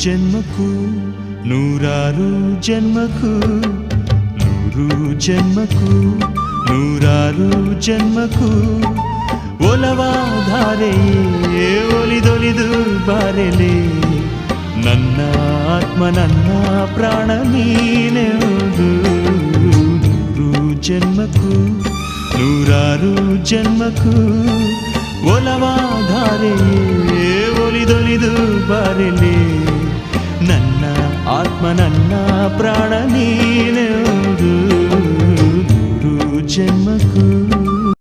ಜನ್ಮಕ್ಕೂ ನೂರಾರು ಜನ್ಮಕ್ಕೂ ನೂರು ಜನ್ಮಕ್ಕೂ ನೂರಾರು ಜನ್ಮಕ್ಕೂ ಒಲವಾಧಾರೆಯೇ ಒಲಿದೊಲಿದು ಬಾರೆಲೆ ನನ್ನ ಆತ್ಮ ನನ್ನ ಪ್ರಾಣ ನೀನೆಂದು ನೂರು ಜನ್ಮಕ್ಕೂ ನೂರಾರು ಜನ್ಮಕ್ಕೂ ಒಲವಾಧಾರೆಯೇ ಒಲಿದೊಲಿದು ಬಾರೆಲೆ ನನ್ನ ಆತ್ಮ ನನ್ನ ಪ್ರಾಣ ನೀನೆಂದು ನೂರು ಜನ್ಮಕ್ಕೂ